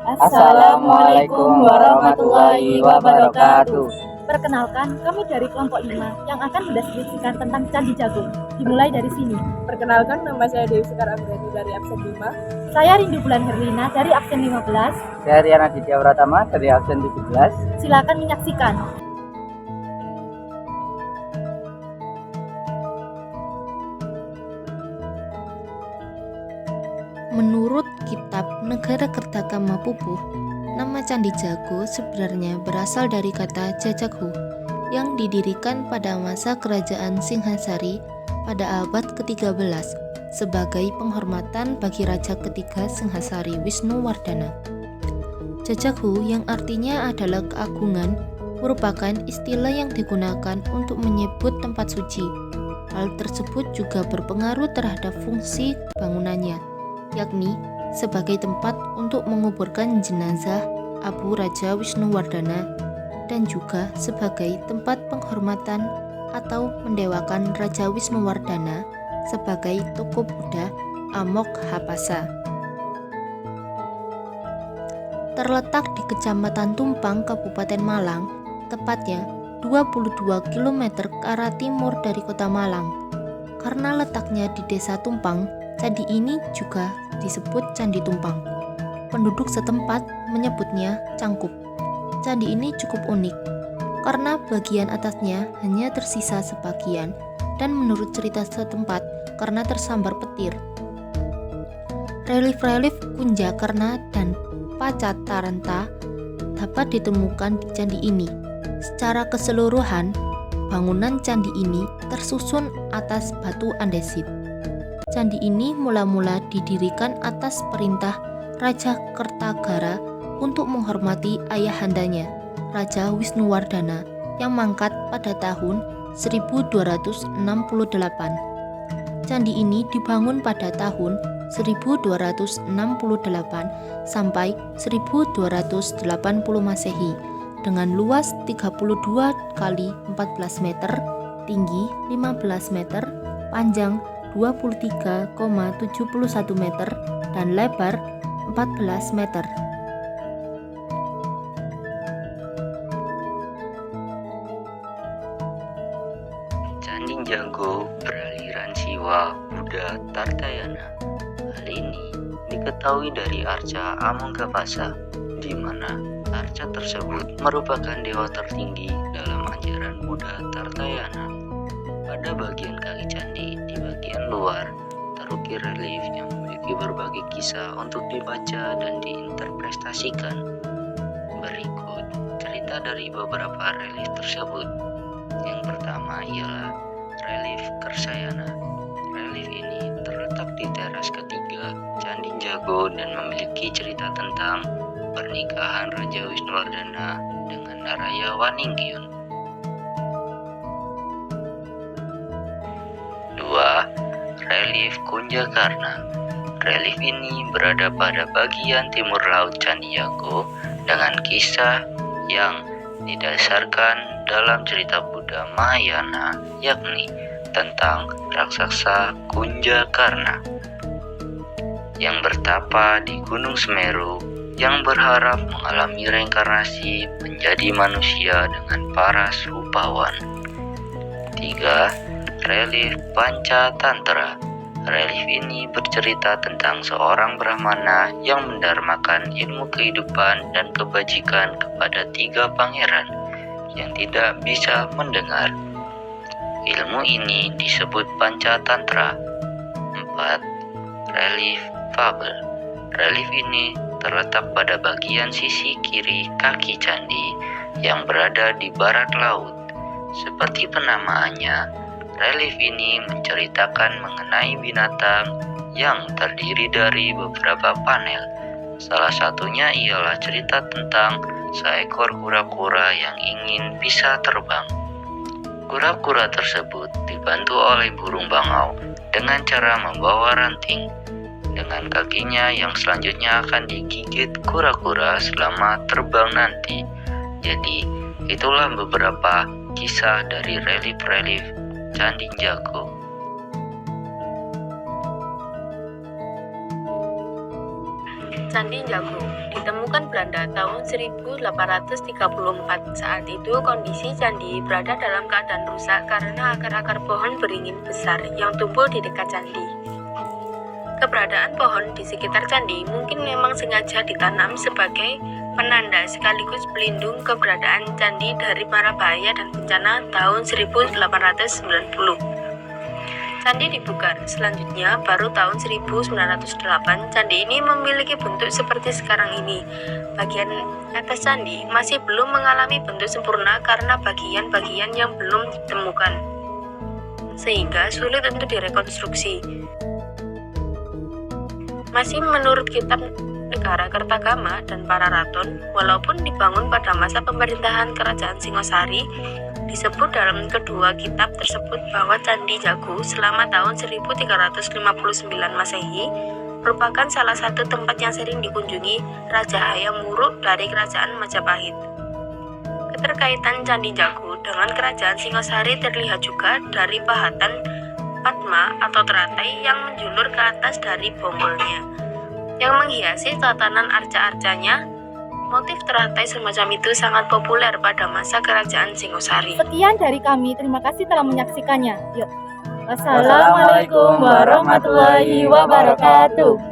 Assalamualaikum warahmatullahi wabarakatuh. Perkenalkan, kami dari kelompok 5 yang akan mendeskripsikan tentang Candi Jago. Dimulai dari sini. Perkenalkan, nama saya Dewi Sekar Amrani dari absen 5. Saya Rindu Bulan Herlina dari absen 15. Saya Riana Ditya Pratama dari absen 17. Silakan menyaksikan. Menurut kitab Negara Kertagama Pupuh, nama Candi Jago sebenarnya berasal dari kata Jajaghu yang didirikan pada masa kerajaan Singhasari pada abad ke-13 sebagai penghormatan bagi raja ketiga Singhasari Wisnuwardana. Jajaghu yang artinya adalah keagungan merupakan istilah yang digunakan untuk menyebut tempat suci. Hal tersebut juga berpengaruh terhadap fungsi bangunannya, yakni sebagai tempat untuk menguburkan jenazah Abu Raja Wisnuwardana dan juga sebagai tempat penghormatan atau mendewakan Raja Wisnuwardana sebagai tokoh Buddha Amoghapasa. Terletak di Kecamatan Tumpang, Kabupaten Malang, tepatnya 22 km ke arah timur dari kota Malang. Karena letaknya di Desa Tumpang, candi ini juga disebut Candi Tumpang. Penduduk setempat menyebutnya Cangkup. Candi ini cukup unik karena bagian atasnya hanya tersisa sebagian dan menurut cerita setempat karena tersambar petir. Relief-relief Kunjakarna dan Pacataranta dapat ditemukan di candi ini. Secara keseluruhan, bangunan candi ini tersusun atas batu andesit. Candi ini mula-mula didirikan atas perintah Raja Kertagara untuk menghormati ayahandanya, Raja Wisnuwardana, yang mangkat pada tahun 1268. Candi ini dibangun pada tahun 1268 sampai 1280 Masehi dengan luas 32 kali 14 meter, tinggi 15 meter, panjang 23,71 meter dan lebar 14 meter. Candi Jago beraliran Siwa Buddha Tartayana. Hal ini diketahui dari arca Amoghapasa, di mana arca tersebut merupakan dewa tertinggi dalam ajaran Buddha Tartayana. Pada bagian kaki candi di bagian luar terukir relief yang memiliki berbagai kisah untuk dibaca dan diinterpretasikan. Berikut cerita dari beberapa relief tersebut. Yang pertama ialah relief Kersayana. Relief ini terletak di teras ketiga Candi Jago dan memiliki cerita tentang pernikahan Raja Wisnuwardana dengan Naraya Waningyun. 2. Relief Kunjakarna. Relief ini berada pada bagian timur laut Candi Jago dengan kisah yang didasarkan dalam cerita Buddha Mahayana, yakni tentang raksasa Kunjakarna yang bertapa di Gunung Semeru yang berharap mengalami reinkarnasi menjadi manusia dengan paras rupawan. 3. Relief Pancatantra. Relief ini bercerita tentang seorang Brahmana yang mendarmakan ilmu kehidupan dan kebajikan kepada 3 pangeran yang tidak bisa mendengar. Ilmu ini disebut Pancatantra. 4. Relief Fabel. Relief ini terletak pada bagian sisi kiri kaki candi yang berada di barat laut. Seperti penamaannya, relief ini menceritakan mengenai binatang yang terdiri dari beberapa panel. Salah satunya ialah cerita tentang seekor kura-kura yang ingin bisa terbang. Kura-kura tersebut dibantu oleh burung bangau dengan cara membawa ranting. Dengan kakinya yang selanjutnya akan digigit kura-kura selama terbang nanti. Jadi, itulah beberapa kisah dari relief-relief Candi Jago. Candi Jago ditemukan ditemukan Belanda tahun 1834. Saat itu kondisi candi berada dalam keadaan rusak karena akar-akar pohon beringin besar yang tumbuh di dekat candi. Keberadaan pohon di sekitar candi mungkin memang sengaja ditanam sebagai penanda sekaligus pelindung keberadaan candi dari mara bahaya dan bencana tahun 1890. Candi dibongkar. Selanjutnya, baru tahun 1908, candi ini memiliki bentuk seperti sekarang ini. Bagian atas candi masih belum mengalami bentuk sempurna karena bagian-bagian yang belum ditemukan, sehingga sulit untuk direkonstruksi. Masih menurut kitab Negara Kertagama dan Pararaton, walaupun dibangun pada masa pemerintahan Kerajaan Singosari, disebut dalam kedua kitab tersebut bahwa Candi Jago selama tahun 1359 Masehi merupakan salah satu tempat yang sering dikunjungi Raja Hayam Wuruk dari Kerajaan Majapahit. Keterkaitan Candi Jago dengan Kerajaan Singosari terlihat juga dari pahatan Padma atau teratai yang menjulur ke atas dari bonggolnya, yang menghiasi tatanan arca-arcanya. Motif teratai semacam itu sangat populer pada masa Kerajaan Singosari. Sekian dari kami, terima kasih telah menyaksikannya. Yuk. Wassalamualaikum warahmatullahi wabarakatuh.